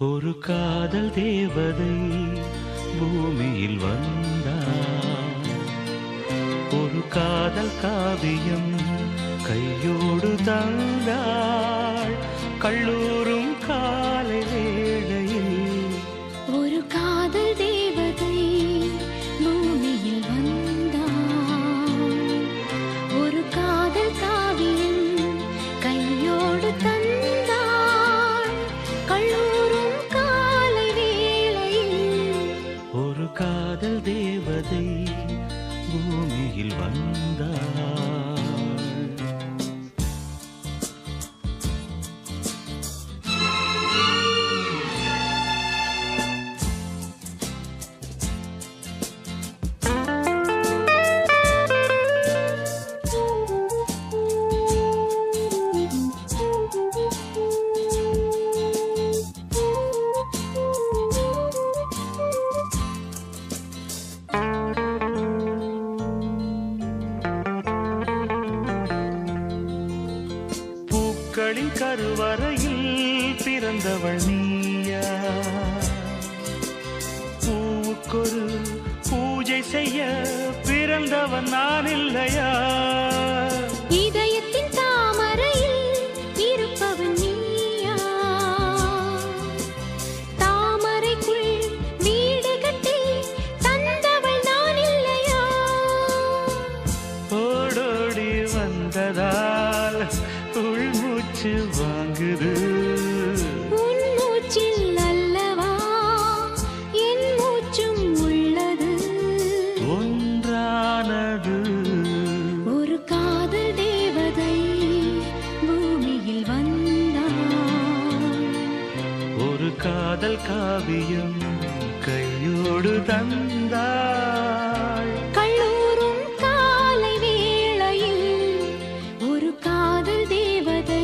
ஒரு காதல் தேவதை பூமியில் வந்தாள். ஒரு காதல் காவியம் கையோடு தந்தாள். கல்லூரும் காலை வேளையில் ஒரு காதல் தேவதை பூமியில் வந்தாள். ஒரு காதல் காவியம் கையோடு தந்தாள். கல்லூரும் காலை வேளையில் ஒரு காதல் தேவதை பூமியில் வந்தாள். பூக்களின் கருவறையில் பிறந்தவள் நீயா? பூவுக்கொரு பூஜை செய்ய பிறந்தவன் நான் இல்லையா? இதயத்தின் தாமரையில் இருப்பவன் நீயா? தாமரைக்குள் வீடு கட்டி தந்தவள் நான் இல்லையா? ஓடோடி வந்ததால் உள்மூச்சு வாங்குது. உன் மூச்சில் அல்லவா என் மூச்சும் உள்ளது. ஒன்றானது ஒரு காதல் தேவதை பூமியில் வந்தாள். ஒரு காதல் காவியம் கையோடு தந்தாள். கல்லூரும் காலை வேளையில் ஒரு காதல் தேவதை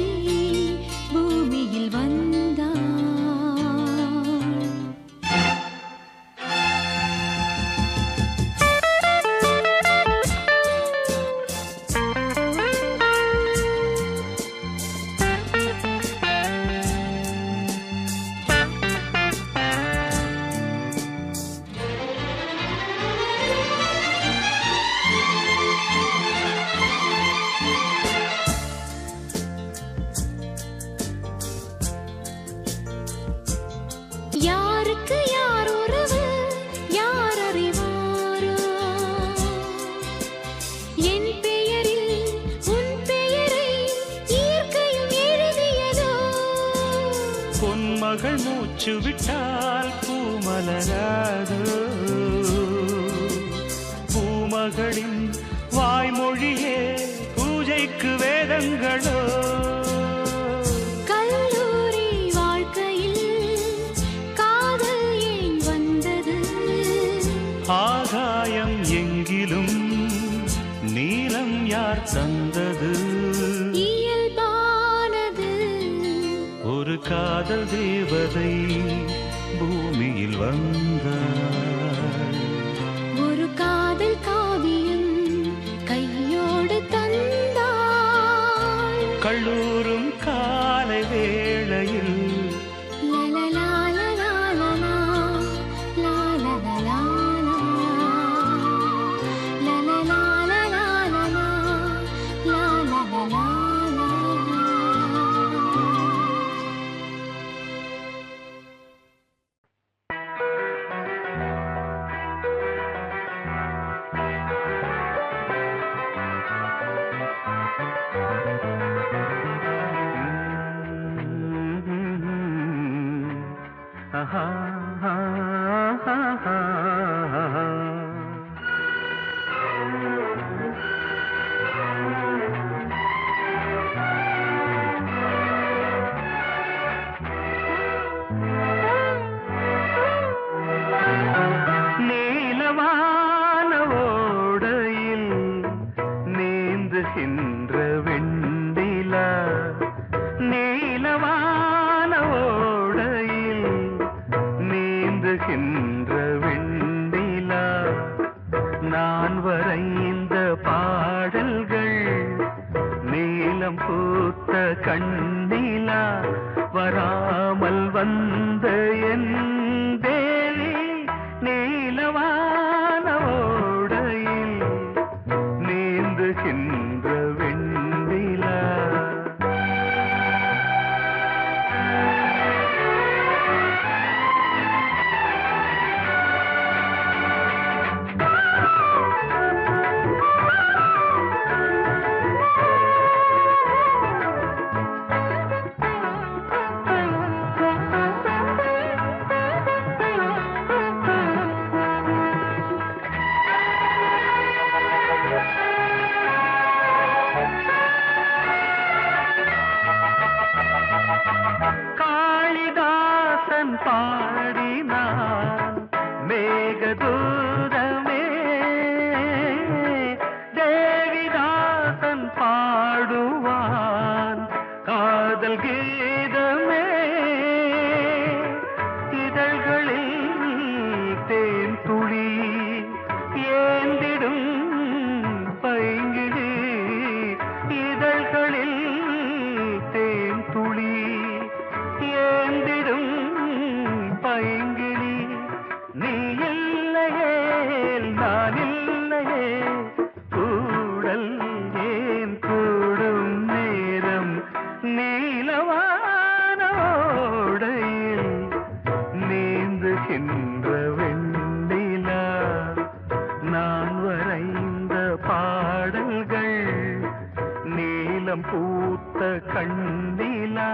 பூமியில் வந்தாள். யாருக்கு யார் உறவு யார் அறிவாரோ? என் பெயரில் உன் பெயரை இயற்கையும் எழுதியதோ? பொன்மகள் மூச்சு விட்டால் பூமலராதோ? பூமகளின் வாய்மொழியே பூஜைக்கு வேதங்களோ? கல்லூரி வாழ்க்கையில் காதல் ஏன் வந்தது? ஆகாயம் எங்கிலும் நீலம் யார் தந்தது? இயல்பானது ஒரு காதல் தேவதை பூமியில் வந்தாள். ஒரு காதல் காவியம் கையோடு தந்தாள். கல்லூரும் காலை வேளையில் லலலாலலாலலா, லாலலலாலா, லலலாலலாலலா, லாலலலாலா. ஆஹா, ஆஹா, ஆஹா. நீலவான ஓடையில் நீந்துகின்ற வெண்ணிலா. நீலவான ஓடையில் நீந்துகின்ற வெண்ணிலா. பாடினான் மேகதூதமே தேவிதாசன் பாடுவான் காதல் கீதமே இதழ்களில் தேன் துளி ஏந்திடும் பைங்கிழி இதழ்களில் தேன் துளி ஏந்திடும் பைங்கிழி நீ இல்லையே நான் இல்லையே கூடல் ஏன் கூடும் நேரம் நீலவானோடையில் நீந்துகின்ற வெண்ணிலா நான் வரைந்த பாடல்கள் நீலம் பூத்த கண்ணிலா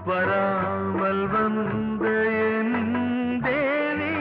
வராமல் வந்த என் தேவி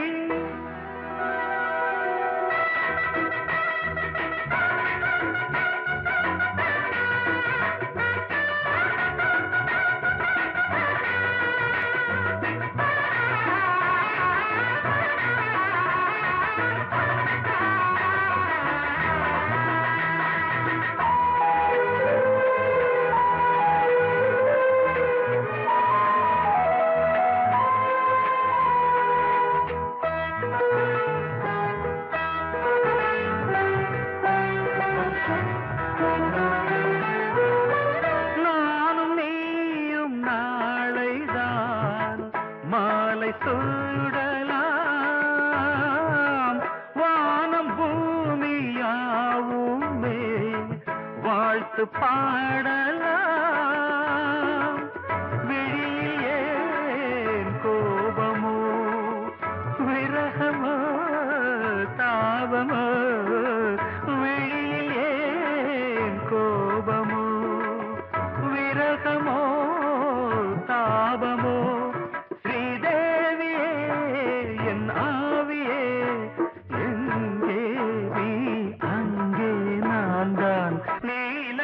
நானும் நீயும் நாளைதான் மாலை சூடலாம் வானம் பூமியாவுமே வாழ்த்து பாடலாம் விழியில் ஏன் கோபமோ விரகமோ தாபமோ விழியில் ஏன் கோபமோ விரகமோ தாபமோ ஸ்ரீதேவியே என் ஆவியே எங்கே நீ அங்கே நான் தான் நீல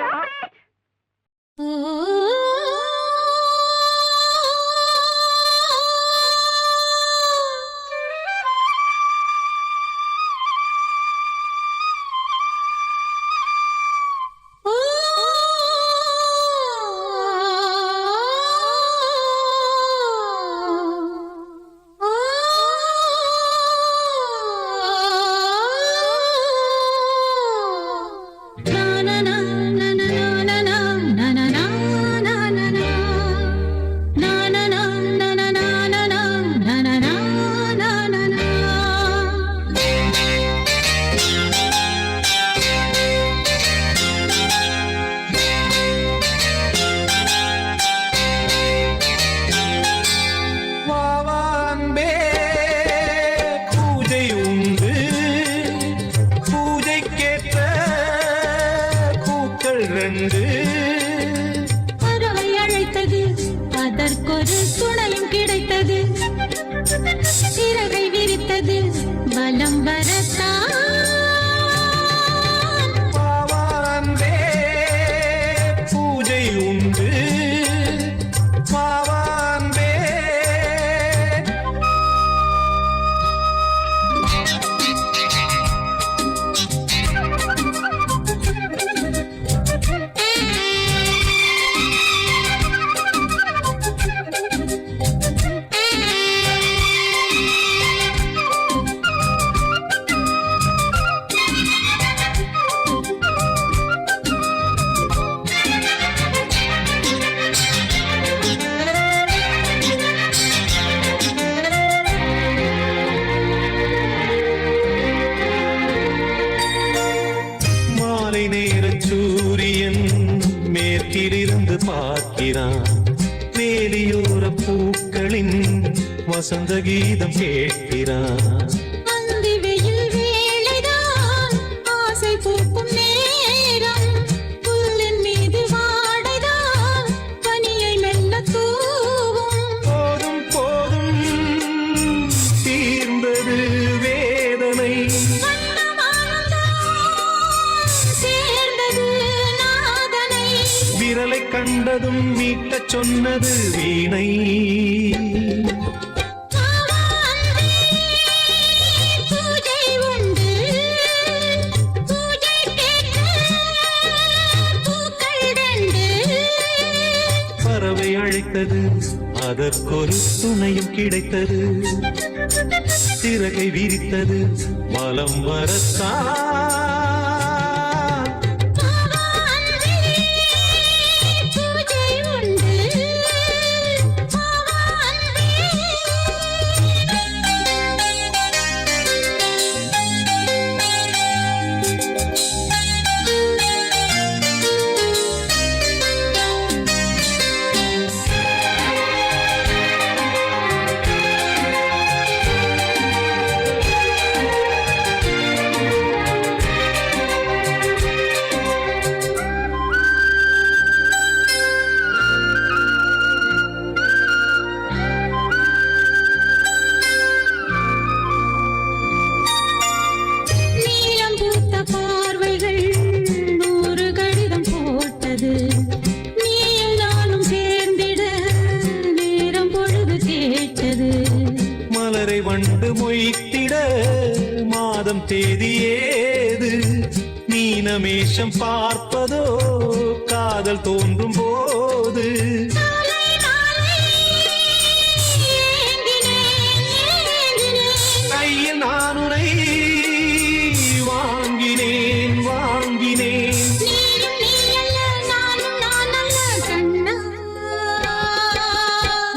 வாவான்பே பூஜை உண்டு பூஜைக்கேற்ற பூக்கள் ரெண்டு பறவை அழைத்தது அதற்கொரு துணையும் கிடைத்தது சிறகை விரித்தது வலம் வரத்தான் வாவான்பே பூஜை உண்டு வாவான்பே மாலை நேர சூரியன் மேற்கிலிருந்து பார்க்கிறான் வேலியோர பூக்களின் வசந்த கீதம் கேட்கிறான் அந்தி வெயில் வேளைதான் ஆசை பூக்கும் நேரம் புல்லின் மீது வாடைதான் பனியை மெல்ல தூவும் போதும் போதும் தீர்ந்தது வேதனை சேர்ந்தது நாதனை விரலை கண்டதும் மீட்டச் சொன்னது வீணை ஆ அதற்கொரு துணையும் கிடைத்தது, சிறகை விரித்தது வலம் வரத்தான். பூஜை உண்டு நீலம் பூத்த பார்வைகள் நூறு கடிதம் போட்டது, நீயும் நானும் சேர்ந்திட நேரம் பொழுது கேட்டது. மலரை வண்டு மொய்த்திட மாதம் தேதி ஏது, மீனமேஷம் பார்ப்பதோ காதல் தோன்றும் போது. நாளை நாளை ஏங்கினேன் ஏங்கினேன், கையில் நான் உனை வாங்கினேன் வாங்கினேன். நீயும் நீ அல்ல நானும் நான் அல்ல கண்ணா.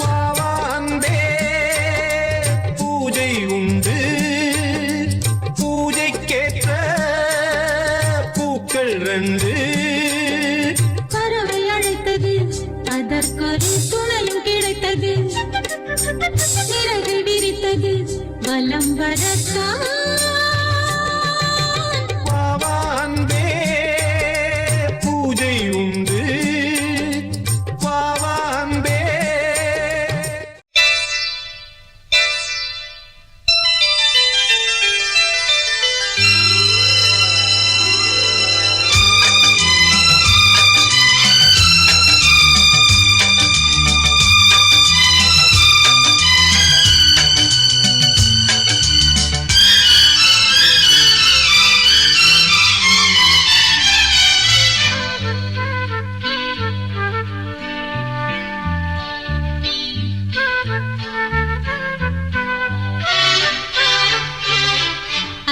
வா வா அன்பே, பூஜை உண்டு, பூஜைக்கேற்ற பூக்கள் ரெண்டு. பறவை அழைத்தது, அதற்கொரு துணையும் கிடைத்தது, சிறகை விரித்தது வலம் வரத்தான். வா வா அன்பே, பூஜை உண்டு, வா வா அன்பே.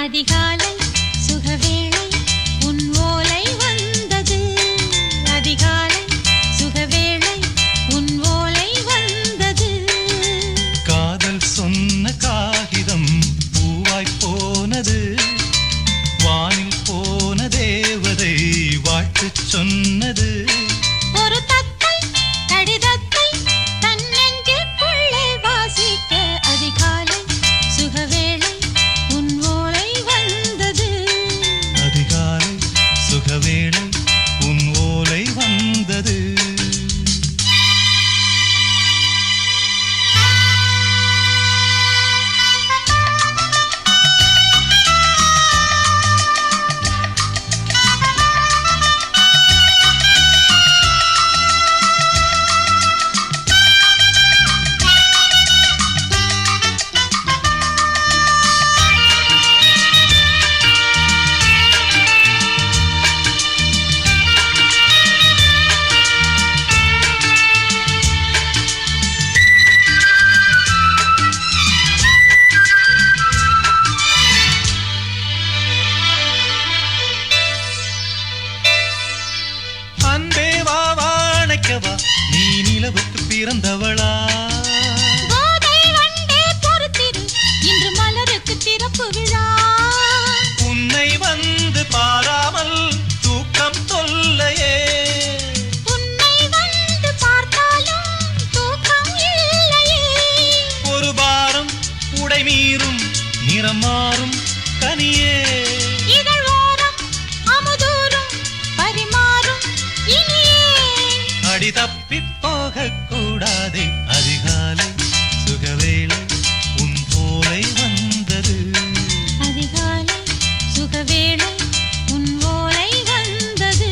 அதிகாலை சுகவேளை உன் ஓலை வந்தது, அதிகாலை சுகவேளை உன் ஓலை வந்தது. காதல் சொன்ன காகிதம் பூவாய் போனது, வானில் போன தேவதை வாழ்த்துச் சொன்னது. ஒரு தத்தை கடிதத்தை தன் நெஞ்சுக்குள்ளே வாசிக்க, அதிகாலை சுகவேளை உன் ஓலை வந்தது. அதிகாலை சுகவேளை உன் ஓலை வந்தது. அன்பே வா வாழைக்கவா, நீ நிலவுக்கு பிறந்தவளா? போதை வண்டே பொறுத்திரு, இன்று மலருக்கு திறப்பு விழா. உன்னை வந்து பாராமல் தூக்கம் தொல்லையே. உன்னை வந்து பார்த்தாலும் தூக்கம் இல்லையே. ஒரு பாரம் உடை மீறும், நிறம் மாறும் கனியே. இதழ் ஓரம் அமுதூரும் பரிமாறும் இனியே. அடி தப்பி போகக் கூடாதே, அதிகாலை சுகவேளை உன் போலை வந்தது. அதிகாலை சுகவேளை உன் ஓலை வந்தது.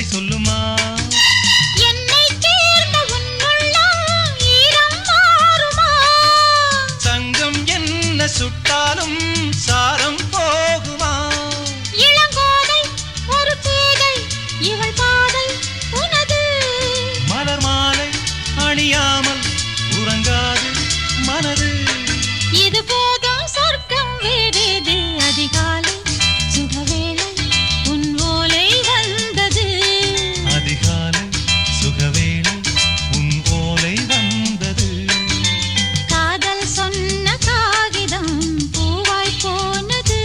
சொல்லுமா என்னை சேர்ந்த உன்னுள்ளம் ஈரம் மாறுமா தங்கம் என்ன சுட்டாலும் சாரம் போகுமா இளங்கோதை ஒரு பேதை இவள் பாதை உனது மலர் மாலை அணியாமல் உறங்காது மனது இது போதும் சொர்க்கம் வேறேது அதிகாலை சுகவேளை உன் ஓலை வந்தது அதிகாலை சுகவேளை உன் ஓலை வந்தது காதல் சொன்ன காகிதம் பூவாய் போனது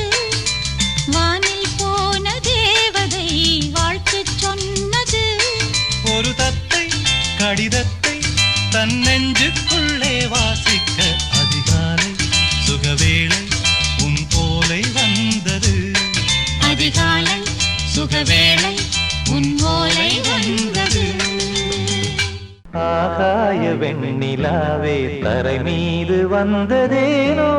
வானில் போன தேவதை வாழ்த்து சொன்னது ஒரு தத்தை கடிதத்தை தன் நெஞ்சுக்குள்ளே வாசிக்க அதிகாலை சுகவேளை உன் ஓலை வந்தது அதிகாலை சுகவேளை உன் ஓலை வந்தது ஆகாய வெண்ணிலாவே தரை மீது வந்ததேனோ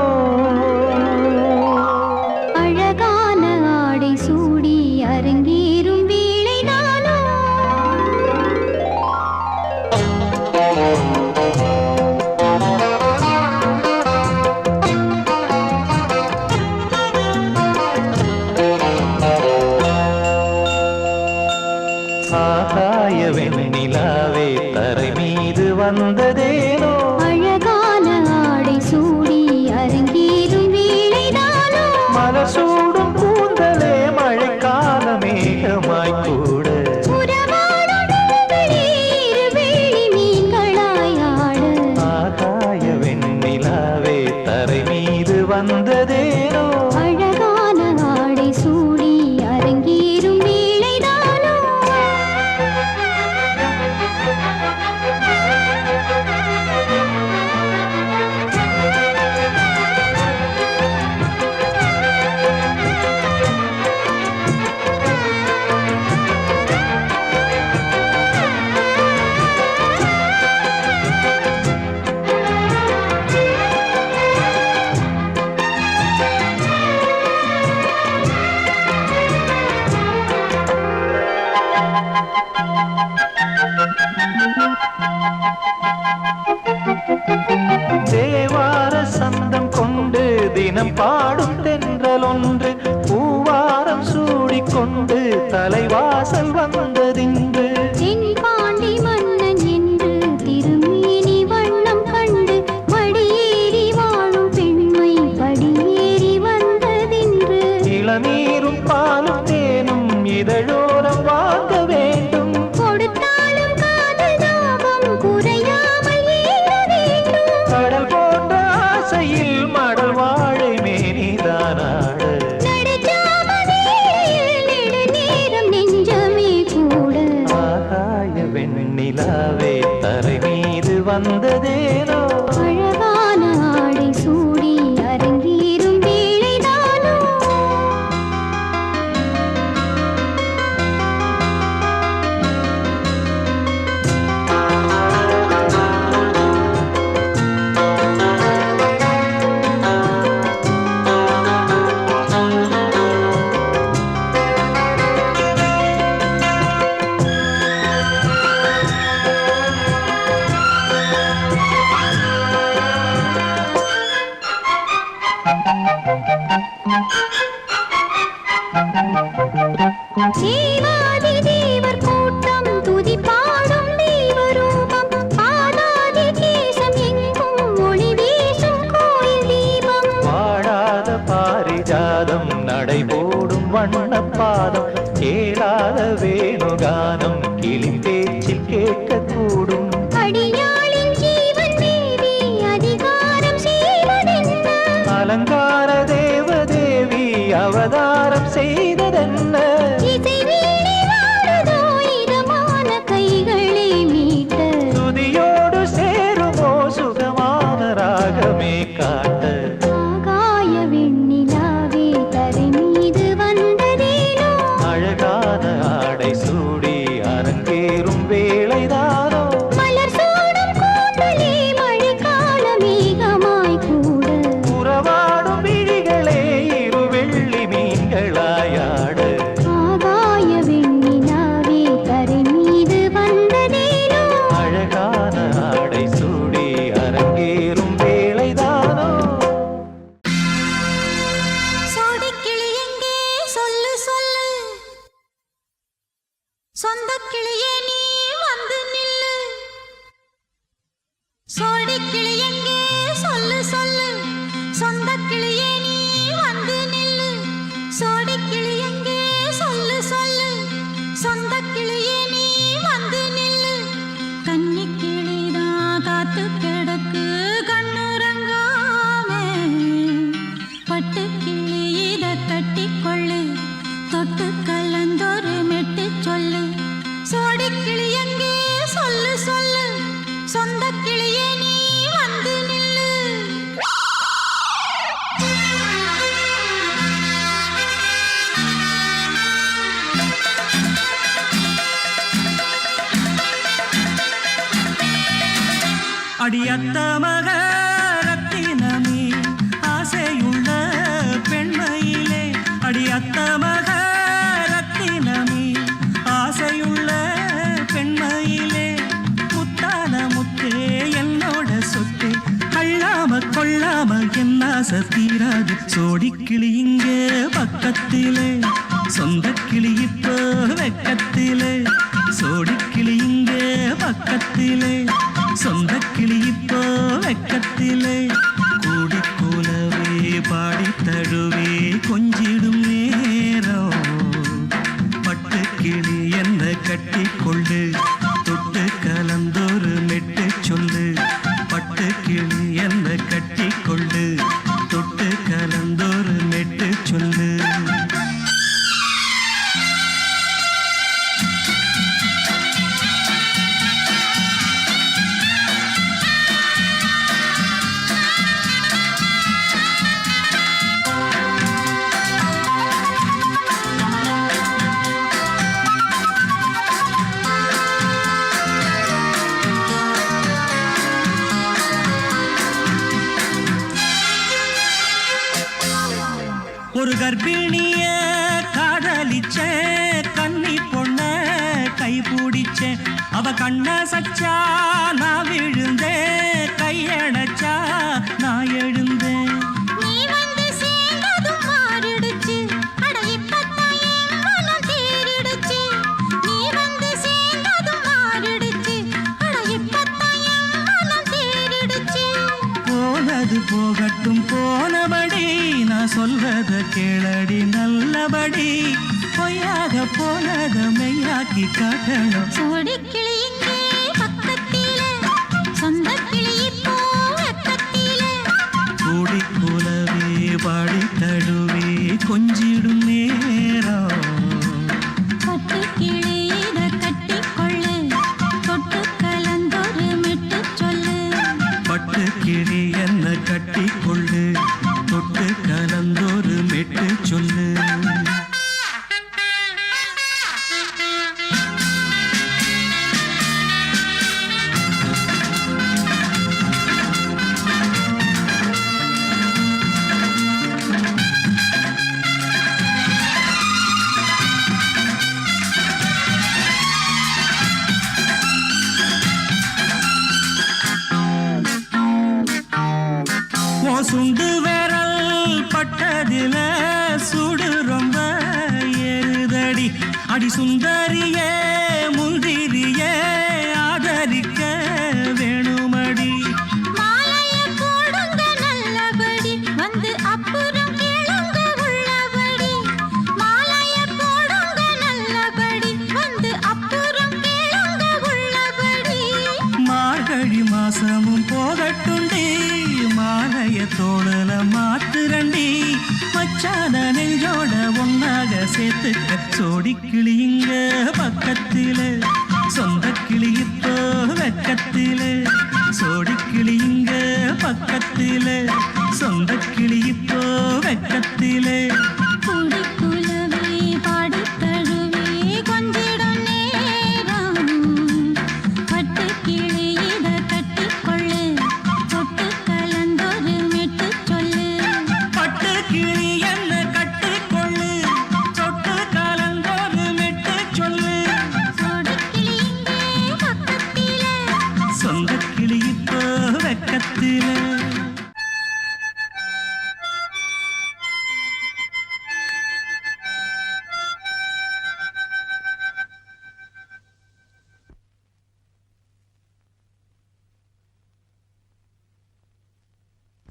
அழகான ஆடை சூடி அரங்கேறும் வேளைதானோ ஆகாய வெண்ணிலாவே தரை மீது வந்ததேனோ அழகான ஆடை சூடி அரங்கேறும் வேளைதானோ மலர் சூடும் கூந்தலே மழைக்கால மேகமாய் கூட உறவாடும் நண்பனே இருவேளி மீன்களாய் ஆட ஆகாய வெண்ணிலாவே தரை மீது வந்ததேனோ அழகான ஆடை சூடி அரங்கேறும் வேளைதானோ தேவார சந்தம் கொண்டு தினம் பாடும் தென்றல் ஒன்று பூவாரம் சூடிக்கொண்டு தலைவாசல் வந்ததின்று தென்பாண்டி மன்னன் என்று திருமேனி வண்ணம் கண்டு மடியேறி வாழும் பெண்மை படியேறி வந்ததின்று இளநீரும் பாலும் தேனும் இதழோரம் வாங்க வேண்டும் கொடுத்தாலும் காதல் தாபம் குறையாமல் ஏற வேண்டும் கடல் போன்ற ஆசையில் மடல் வாழை மேனிதானாடு நடுச்சாமவேளையில் நெடுநேரம் நெஞ்சமே கூட ஆகாய வெண்ணிலாவே தரை மீது வந்ததேனோ அழகான ஆடை சூடி அரங்கேறும் வேளைதானோ தேவாதி தேவர் கூட்டம் துதி பாடும் தெய்வரூபம் பாதாதி கேசம் எங்கும் ஒளி வீசும் கோயில் தீபம் வாடாத பாரிஜாதம் நடைபோடும் வண்ணப்பாதம் கேளாத வேணுகானம் கிளி பேச்சில் கேட்கக்கூடும் அடியாளின் ஜீவன் தேவி அதிகாரம் செய்வதென்ன அலங்கார தேவதேவி அவதாரம் செய்ததென்ன இசை வீணை வாழுதோ இதமான கைகளை மீட்ட துதியோடு சேருமோ சுகமான ராகமே காட்ட ஆகாய வெண்ணிலாவே தரை மீது வந்ததேனோ அழகான ஆடை சூடி அரங்கேறும் சோடி கிளி எங்கே சொல்லு சொல்லு சொந்த கிளியே நீ வந்து நில்லு சோடி கிளி எங்கே சொல்லு சொல்லு சொந்த கிளியே நீ வந்து நில்லு கன்னி கிளிதான் காத்து கிடக்கு கண்ணுறங்காமே பட்டு கிளி இத கட்டிக்கொள்ளு தொட்டு கலந்தொரு மெட்டு சொல்லு சோடி கிளி எங்கே சொல்லு சொல்லு சொந்த கிளியே நீ வந்து நில்லு அடியத்த மக ரத்தினமே ஆசையுள்ள பெண்மையிலே அடியத்த மக ரத்தினமே ஆசையுள்ள பெண்மையிலே முத்தான முத்தே என்னோட சொத்து அள்ளாம கொள்ளாம என்ன சத்தீராது சோடிக்கிளி இங்கே பக்கத்திலே சொந்த கிளி இப்போ வெக்கத்திலே சோடிக்கிளி இங்கே பக்கத்திலே சொந்த கிளி இப்போ வெக்கத்திலே கூடி கூலவே பாடி தழுவே கொஞ்சிடும் நேரம் பட்டு கிளி என்ன கட்டி கொண்டு தொட்டு கலந்தொரு மெட்டு சொல்லு பட்டு கிளி என்ன கட்டி கொண்டு தொட்டு கலந்தொரு மெட்டு சொல்லு ஒரு கர்ப்பிணிய காதலிச்ச கன்னி பொண்ண கை பிடிச்ச அவ கண்ண சச்சா நான் விழுந்தேன் கையடைச்சா நான் எழுந்தேன் நீ வந்து சேர்ந்ததும் மாறிடுச்சு அட இப்பத்தான் என் மனம் தேறிடுச்சு நீ வந்து சேர்ந்ததும் மாறிடுச்சு அட இப்பத்தான் என் மனம் தேறிடுச்சு போனது போகட்டும் போனபடி நான் சொல்றத கேளடி நல்லபடி பொய்யாக போனத மெய்யாக்கி காட்டணும் சோடி கிளி இங்கே பக்கத்திலே சொந்த கிளி இப்போ வெக்கத்திலே கூடி கூலவே பாடி தழுவே கொஞ்சிடும் நேரம் பட்டு கிளி இத கட்டிக்கொள்ளு தொட்டு கலந்தொரு மெட்டு சொல்லு பட்டு கிளி என்ன கட்டி கொள்ளு தொட்டு கலந்தொரு மெட்டு சொல்லு சுண்டு விரல் பட்டதில சுடு ரொம்ப ஏறுதடி அடி சுந்தரியே முந்திரியே ஆதரிக்க வேணுமடி மாலைய போடுங்க நல்லபடி வந்து அப்புறம் கேளுங்க உள்ளபடி மாலைய போடுங்க நல்லபடி வந்து அப்புறம் கேளுங்க உள்ளபடி மார்கழி மாசமும் போகட்டுண்டி மாலைய தோழல மாத்துரண்டி மச்சான நெஞ்சோட ஒன்னாக சேர்த்துக்க சோடி கிளிங்க பக்கத்திலே சொந்த கிளி இப்போ வெக்கத்திலே சோடி கிளிங்க பக்கத்திலே சொந்த கிளி இப்போ வெக்கத்திலே கூடி குலவே பாடி தழுவே கொஞ்சிடும் நேரம் பட்டு கிளி இத கட்டிக்கொள்ளு தொட்டு கலந்தொரு மெட்டு சொல்லு பட்டு கிளி என்ன கட்டிக்கொள்ளு தொட்டு கலந்தொரு மெட்டு சொல்லு சோடி கிளி இங்கே பக்கத்திலே சொந்த கிளி இப்போ வெக்கத்திலே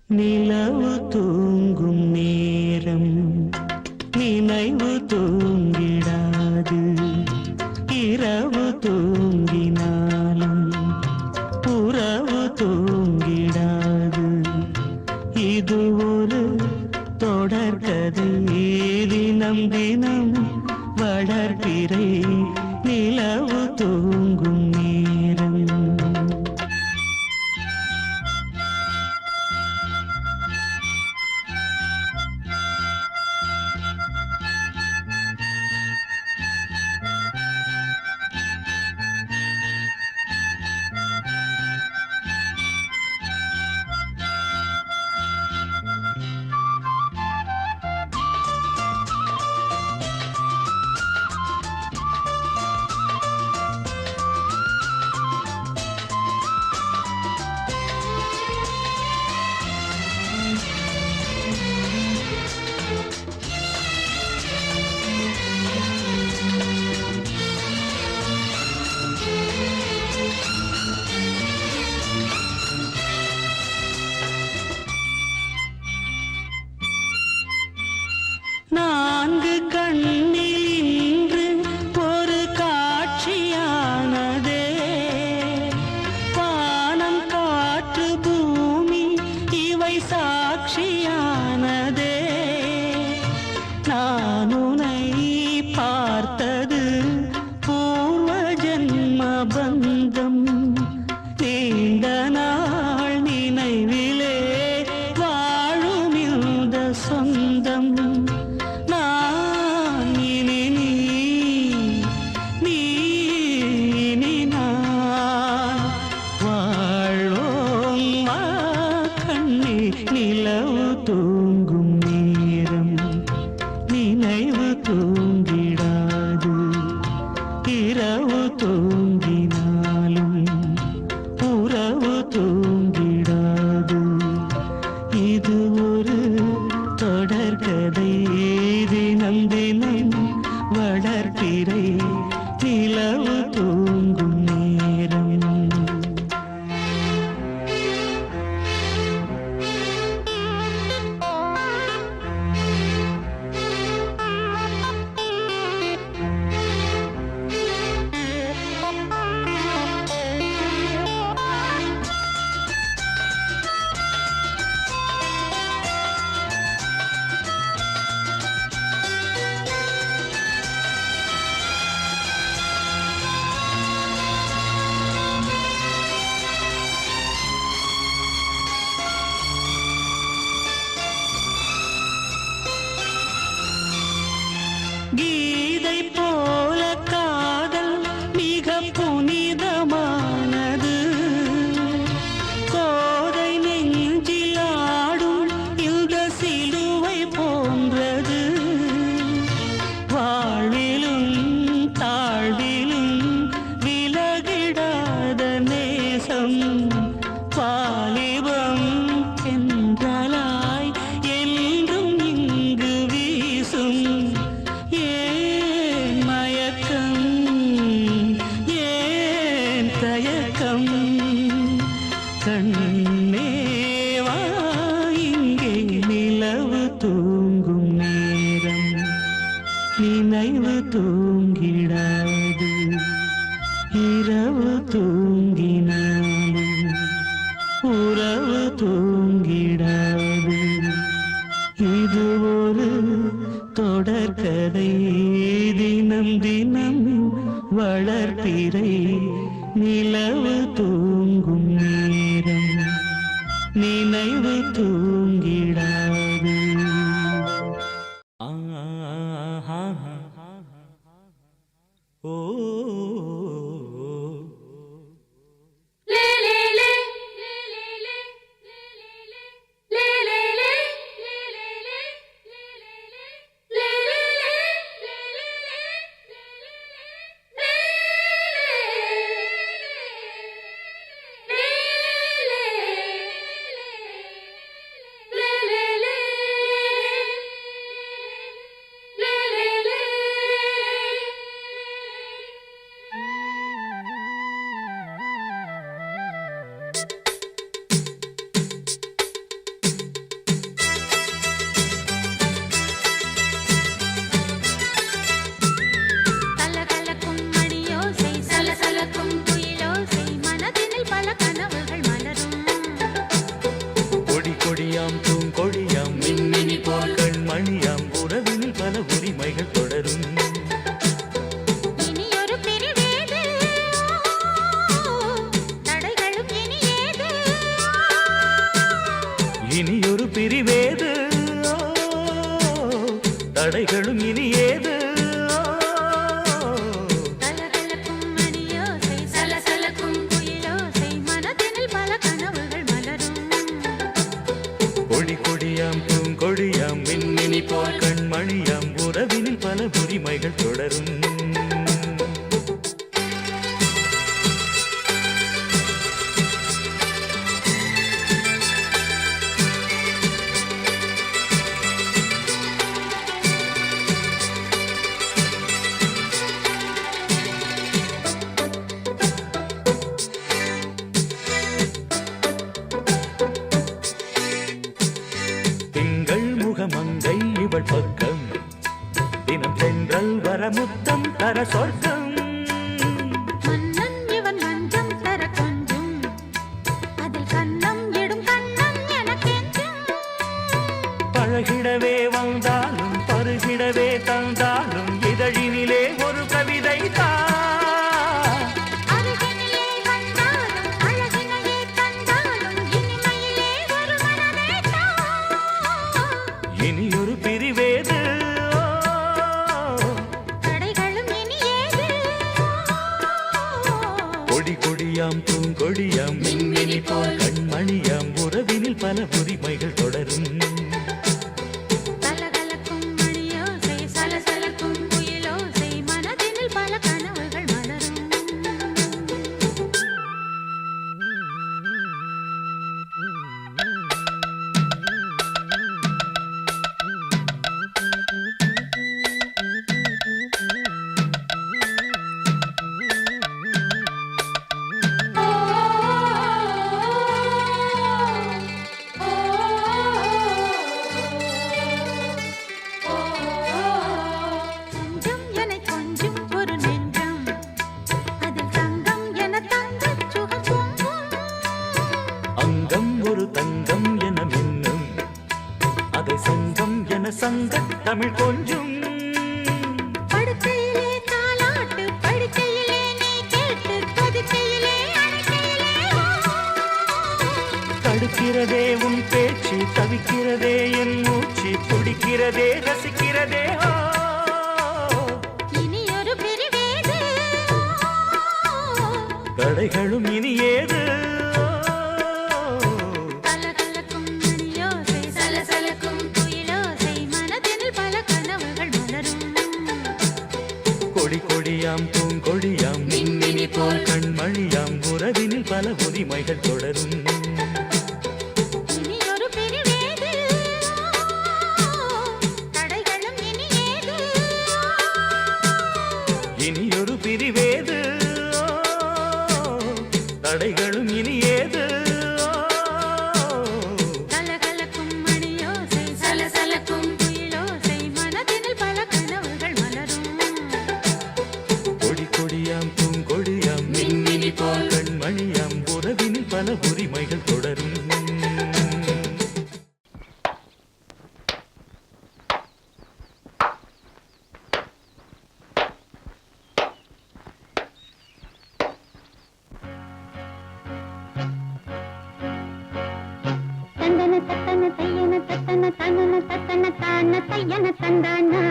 நிலவு தூங்கும் நேரம் நினைவு தூங்கிடாது. இரவு தூங்கினாலும் உறவு தூங்கிடாது. இது ஒரு தொடர்கதை, தினம் தினம் வளர்பிறை நிலவு தூங்கும் நேரம். நான்கு கண்ணில் இன்று ஒரு காட்சியானதே. வானம் காற்று பூமி இவை சாட்சியானதே. நான் உன்னை பார்த்தது பூர்வ ஜன்ம பந்தம். நீண்ட நாள் நினைவிலே வாழும் இந்த சொந்தம். நிலவு தூங்கும் நேரம் நினைவு தூங்கிடாது. இரவு தூங்கினாலும் உறவு தூங்கிடாது. இது ஒரு தொடர்கதை, தினம் தினம் வளர்பிறை நிலவு தூங்கும் நேரம். கீதை போல காதல் மிக புனிதமானது. கோதை நெஞ்சில் ஆடும் இந்த சிலுவை போன்றது. வாழ்விலும் தாழ்விலும் விலகிடாத நேசம். வாலிபம் என்றலாய் என்றும் இங்கு வீசும். ஏன் மயக்கம், ஏன் தயக்கம்? கண்ணேவா இங்கே நிலவு தூங்கும் நேரம் நினைவு தூங்கிடாது. இரவு தூங்கினாலும் உறவு தூங்கிடாது. இது ஒரு தொடர்கதை, தினம் தினம் வளர்பிறை நிலவு தூங்கும் நேரம் நினைவு தூங்கிடாது. ஓ பிரிவேது தடைகளும் இனி ஏது கலகலக்கும் மணியோசை சலசலக்கும் குயிலோசை மனதினில் பல கனவுகள் மலரும் கொடி கொடியாம் பூங்கொடியாம் மின்மினி போல் கண்மணியாம் உறவினில் பல உரிமைகள் தொடரும் மங்கை இவள் பக்கம் தினம் சென்றல் வர முத்தம் தர சொர்க்கம் மன்னன் இவன் மஞ்சம் தர கொஞ்சம் அதில் கண்ணம் இடும் கண்ணம் எனக்கென்றும் பழகிடவே வந்தாலும் பருகிடவே தந்தாலும் இதழினிலே ஒரு கவிதை அருகினிலே வந்தாலும் அழகினையே தந்தாலும் இனிமையிலே ஒரு மனமே இனியொரு பிரிவேது தடைகளும் இனி ஏது கொடி கொடியாம் பூங்கொடியாம் மின்மினி போல் கண்மணியாம் உறவினில் பல உரிமைகள் தொடரும் கலகலக்கும் மணியோசை சலசலக்கும் குயிலோசை மனதினில் பல கனவுகள் மலரும் கொஞ்சம் என கொஞ்சம் ஒரு நெஞ்சம் அதில் தங்கம் என தங்கச் சுகம் பொங்கும் அங்கம் ஒரு தங்கம் என மின்னும் அதை சங்கம் என சங்க தமிழ் கொஞ்சும் படுக்கையிலே தாலாட்டு படுக்கையிலே நீ கேட்டு கொதிக்கையிலே அணைக்கையிலே தடுக்கிறதே உன் பேச்சு தவிக்கிறதே என் மூச்சு துடிக்கிறதே ரசிக்கிறதே இனி ஒரு பிரிவேது தடைகளும் இனி ஏது கலகலக்கும் மணியோசை சலசலக்கும் குயிலோசை மனதினில் பல கனவுகள் மலரும் கொடி கொடியாம் பூங்கொடியாம் மின்மினி போல் கண்மணியாம் உறவினில் பல உரிமைகள் தொடரும் இனி ஒரு பிரிவேது தடைகளும் இனி ஏது இனியொரு பிரிவேது தடைகளும் இனி ஏது கலகலக்கும் மணியோசை சலசலக்கும் குயிலோசை மனதினில் பல கனவுகள் மலரும் கொடி கொடியாம் பூங்கொடியாம் மின்மினி போல் கண்மணியாம் உறவினில் பல உரிமைகள் தொடரும் தந்தன தத்தன தையன தத்தன தனன தத்தன தான தையன தந்தானா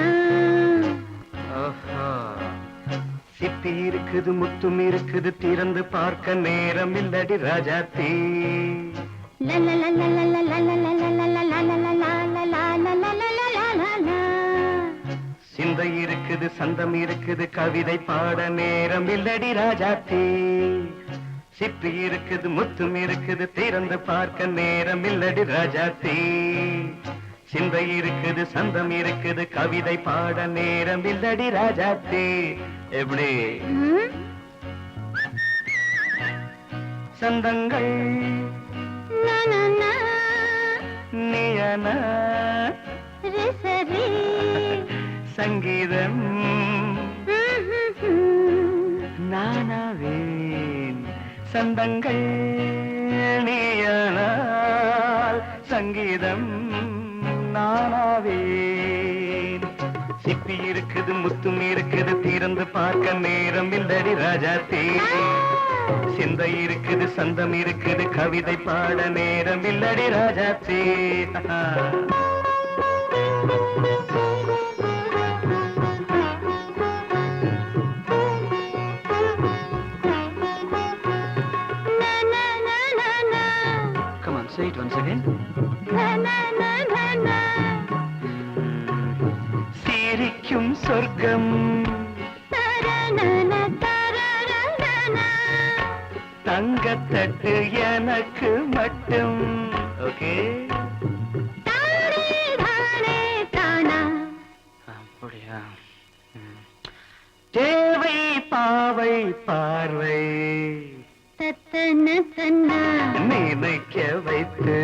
சிப்பி இருக்குது முத்தும் இருக்குது திறந்து பார்க்க நேரம் இல்லடி ராஜாத்தி சிந்தை இருக்குது சந்தம் இருக்குது கவிதை பாட நேரம் இல்லடி ராஜாத்தி சிப்பி இருக்குது முத்தும் இருக்குது திறந்து பார்க்க நேரம் இல்லடி ராஜாத்தி சிந்தை இருக்குது சந்தம் இருக்குது கவிதை பாட நேரம் இல்லடி ராஜாத்தி எப்படி சந்தங்கள் நீயன சங்கீதம் நானாவேன் சந்தங்கள் நீயனால் சங்கீதம் நானாவேன் சிப்பி இருக்குது முத்தும் இருக்குது திறந்து பார்க்க நேரம் இல்லடி ராஜாத்தே சிந்தை இருக்குது சந்தம் இருக்குது கவிதை பாட நேரம் இல்லடி ராஜாத்தே. Come on, say it once again. சிரிக்கும் சொர்க்கம் தங்கத்தட்டு எனக்கு மட்டும். ஓகே அப்படியா? தேவை பாவை பார்வை நினைக்க வைத்து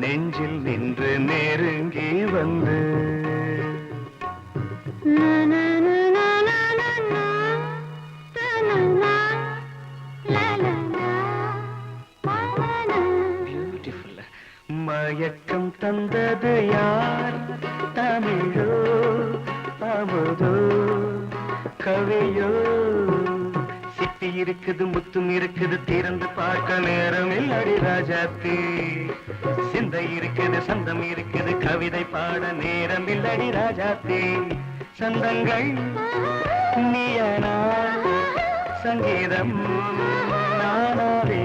நெஞ்சில் நின்று நெருங்கி வந்து பியூட்டிஃபுல். மயக்கம் தந்தது யார்? தமிழோ அமுதோ கவியோ? சிப்பி இருக்குது முத்தும் இருக்குது திறந்து பார்க்க நேரம் இல்லடி ராஜாத்தி. சிந்தை இருக்குது சந்தம் இருக்குது கவிதை பாட நேரம் இல்லடி ராஜாத்தி. சந்தங்கள் நீயனா சங்கீதம் நானாவே.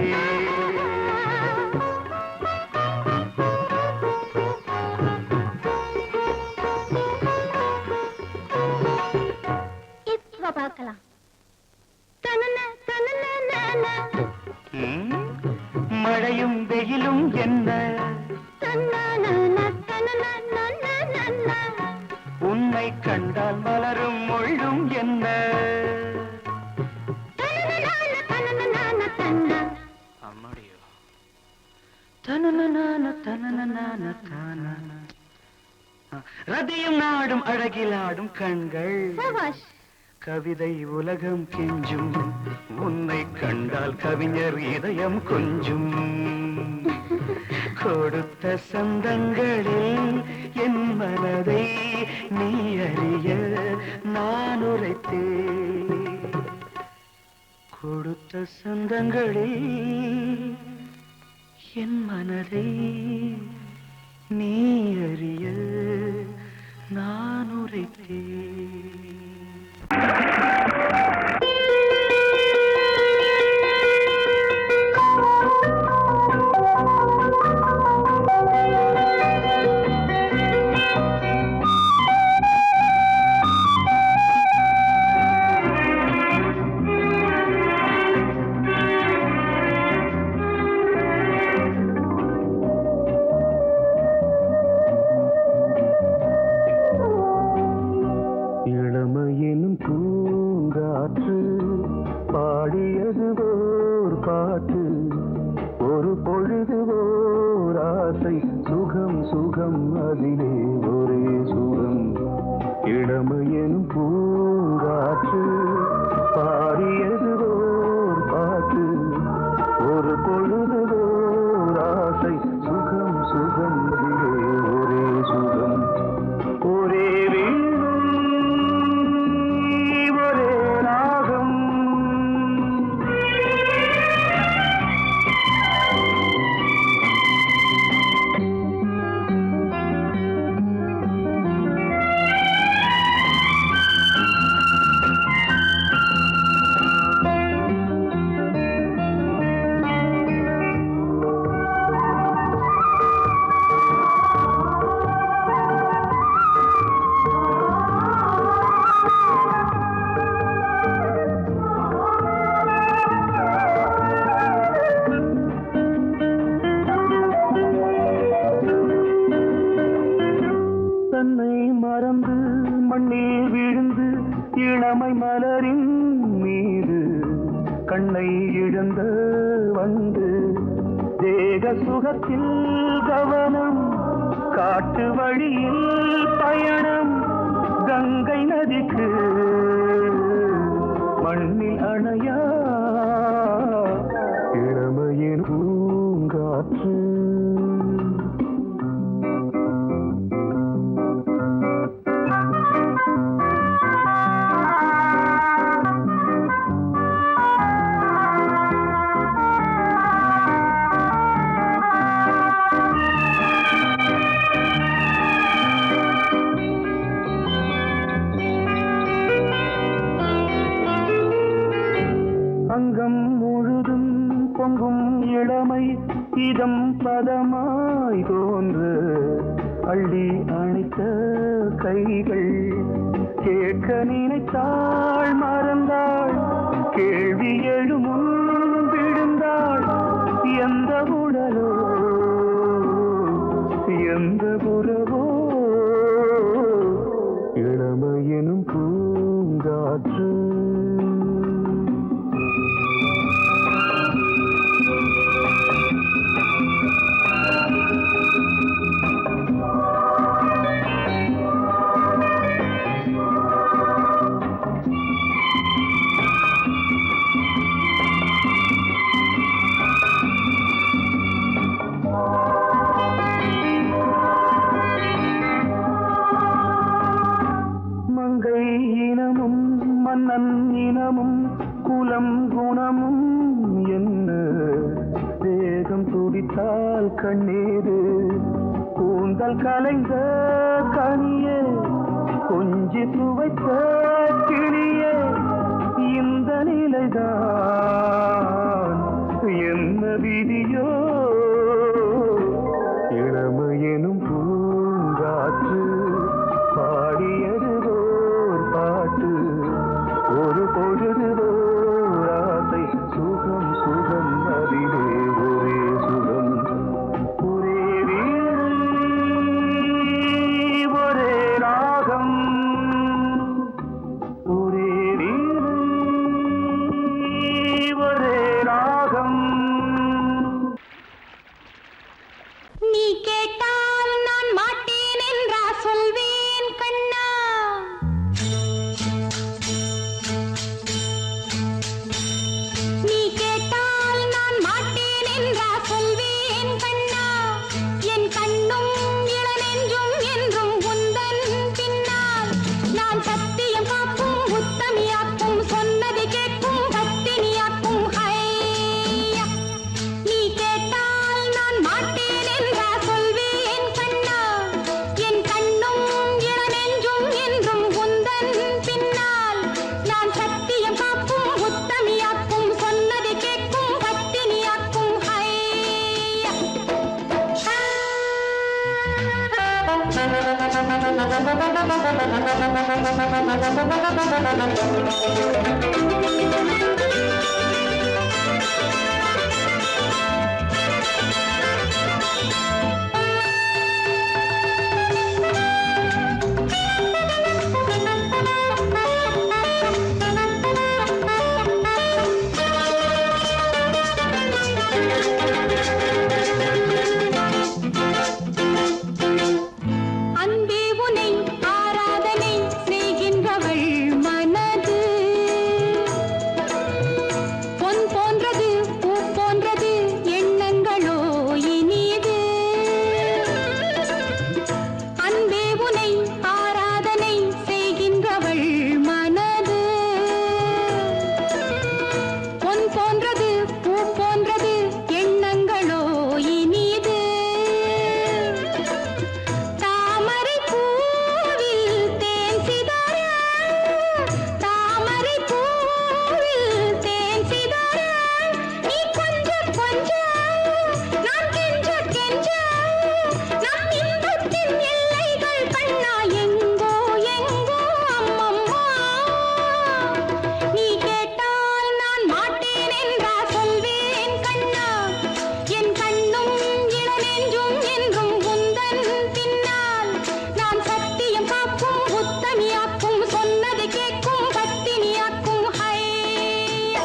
பார்க்கலாம். மழையும் வெயிலும் என்ன உன்னை கண்டால் மலரும் மொழியும் என்ன? அம்மாடியோ ரதியும் நாடும் அழகிலாடும் கண்கள் கவிதை உலகம் கெஞ்சும் உன்னை கண்டால் கவிஞர் இதயம் கொஞ்சும். கொடுத்த சந்தங்களில் என் மனதை நீ அறிய நான் உரைத்தேன். கொடுத்த சந்தங்களில் என் மனதை நீ அறிய நான் உரைத்தேன். சுகத்தில் கவனம் காட்டு வழியில் பயணம் கங்கை நதிக்கு மண்ணில் அணையா இளமையின் பூங்காற்று அங்கம் முழுதும் பொங்கும் இளமை இதம் பதமாய் தோன்று அள்ளி அணைத்த கைகள் கேட்க நினைத்தாள் மறந்தாள் கேள்வி எழுமுன் விழுந்தாள் எந்த உடலோ எந்த புறவோ இளமையெனும் பூங்காற்று மன்னன் இனமும் குலம் குணமும் என்ன வேகம் துடித்தால் கண்ணீரு கூந்தல் கலைந்த கனியே கொஞ்சி துவைத்த கிளியே இந்த நிலைதான் என்ன விதியோ இளமையெனும் பூங்காற்று பாடியது ஓர் பாட்டு ஒரு பொழுது ஆசை சுகம் சுகம் அதிலே ஒரே சுகம் ஒரே வீடு ஒரே ராகம் ஒரே வீடு ஒரே ராகம். நீ கேட்டால் நான் மாட்டேன் என்றா சொல்வேன் கண்ணா. நீ கேட்டால் நான் மாட்டேன் என்றா சொல்வேன் கண்ணா. என் கண்ணும் இளநெஞ்சும் என்றும் உந்தன் பின்னால். நான் சத்தியம் காக்கும் உத்தமியாக்கும் சொன்னதை கேட்கும் பத்தினியாக்கும் ஹையா. நீ கேட்டால் நான் மாட்டேன் என்றா சொல்வேன் கண்ணா. என் கண்ணும் இளநெஞ்சும் என்றும் உந்தன் பின்னால். நான் சத்தியம் காக்கும் உத்தமியாக்கும் சொன்னதை கேட்கும் பத்தினியாக்கும் ஹையா. அன்பே உனை ஆராதனை செய்கின்றவள் மனது பொன் போன்றது பூ போன்றது எண்ணங்களோ இனிது. அன்பே உனை ஆராதனை செய்கின்றவள் மனது பொன் போன்றது பூ போன்றது எண்ணங்களோ இனிது. தாமரை பூவில் தேன் சிதற தாமரை பூவில் தேன் சிதற நீ கொஞ்ச கொஞ்ச நான் கெஞ்ச கெஞ்ச நம் இன்பத்தின் எல்லைகள் கண்ணா எங்கோ எங்கோ அம்மம்மா. நீ கேட்டால் நான் மாட்டேன் என்றா சொல்வேன் கண்ணா. என் கண்ணும் இளநெஞ்சும் என்றும் உந்தன் பின்னால். நான் சத்தியம் காக்கும் உத்தமியாக்கும் சொன்னதை கேட்கும் பத்தினியாக்கும் ஹையா.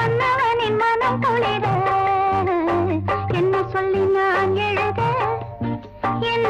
மன்னவனின் மனம் குளிர என்ன சொல்லி நான் எழுத என்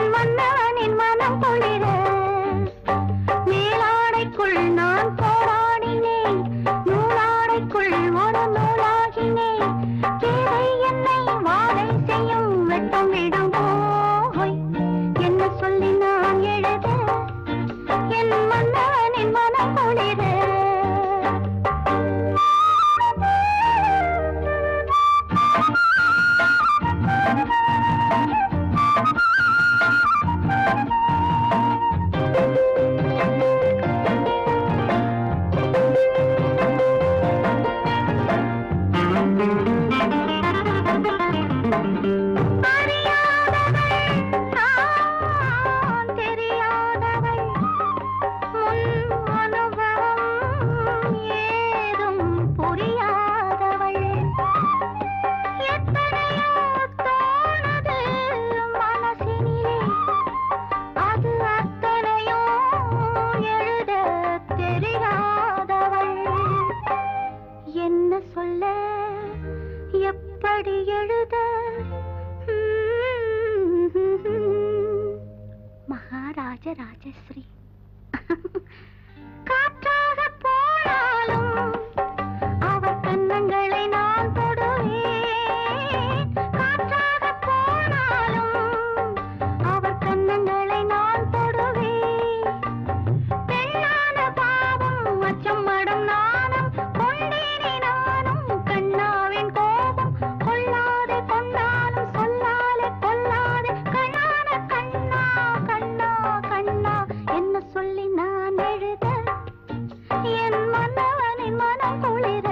ராஜராஜஸ்ரீ காற்றாக போனாலும் அவர் கன்னங்களை நான் தொடுவேன். காற்றாக போனாலும் அவர் கன்னங்களை நான் தொடுவேன். பெண்ணான பாவம் அச்சம் மடம் நாணம் கொண்டேனே நானும் கண்ணாவின் கோபம் கொள்ளாதே கொண்டாலும் சொல்லாலே கொல்லாதே கண்ணான கண்ணா கண்ணா கண்ணா என்ன சொல்லி நான் எழுத என் மன்னவனின் மனம் குளிர.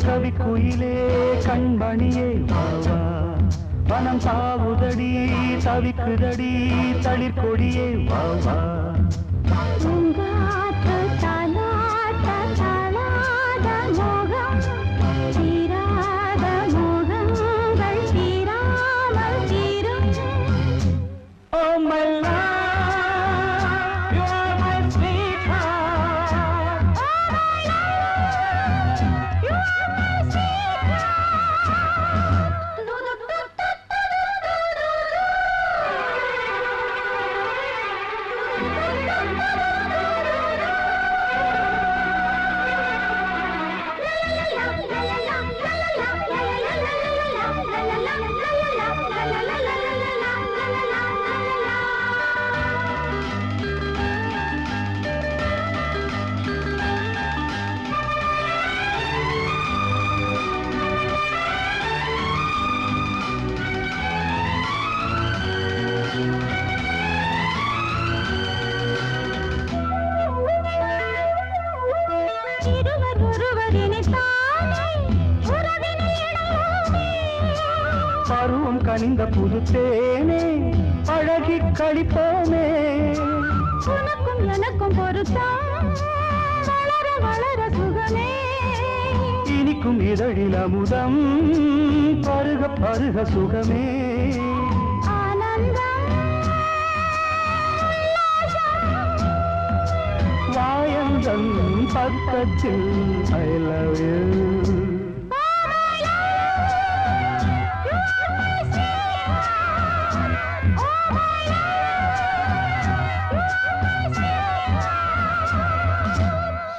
கவிக்குயிலே கண்மணியே வாவா வனம் சாவுதடி தவிக்குதடி தளிர்கொடியே வாவா பருவம் கனிந்த புதுத்தேனே அழகி கழிப்போமே உனக்கும் எனக்கும் பொருத்தம் வளர வளர சுகமே இனிக்கும் இதழில் அமுதம் பருக பருக சுகமே ஆனந்தம் வாயந்தன் பக்கத்தில் I love you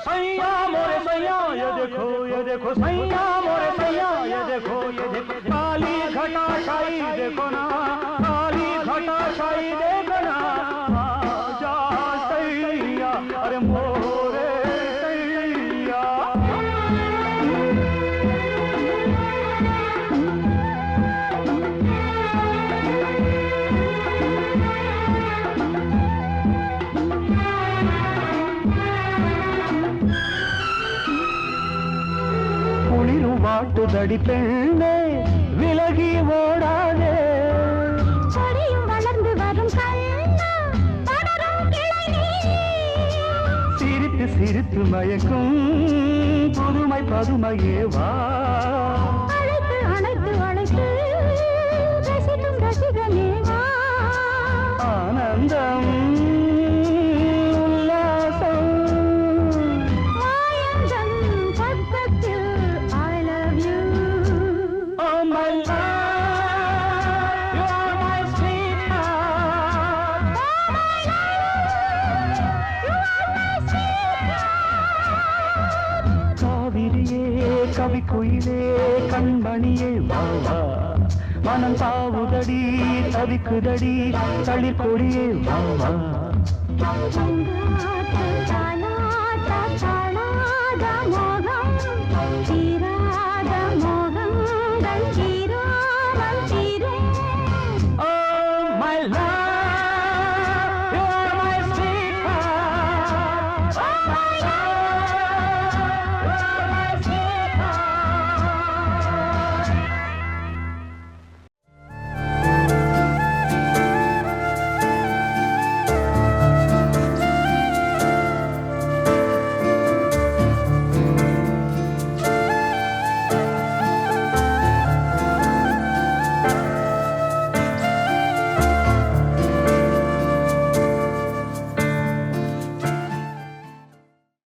सैया मोरे सैया ये देखो सैया मोरे सैया ये देखो काली घटा शाही देखो ना काली घटा शाही देखो ना आजा सैया अरे मोरे सैया குளிரும் வாட்டுதடி பெண்ணே விலகி ஓடாதே கொடியும் வளர்ந்து வரும் கண்ணா படரும் கிளை நீ சிரித்து சிரித்து மயக்கும் புதுமை பதுமையே வா அழைத்து அழைத்து அழைத்து ரசிக்கும் ரசிகனே வா ஆனந்தம் உல்லாசம் மாயந்தன் பக்கத்தில் I love you Oh my love, you are my sweetheart. காவிரியே கவி குயிலே கண்மணியே வாவா மனம் தாவுதடி தவிக்குதடி தளிர் கொடியே வாவா தாலாட்ட தாலாட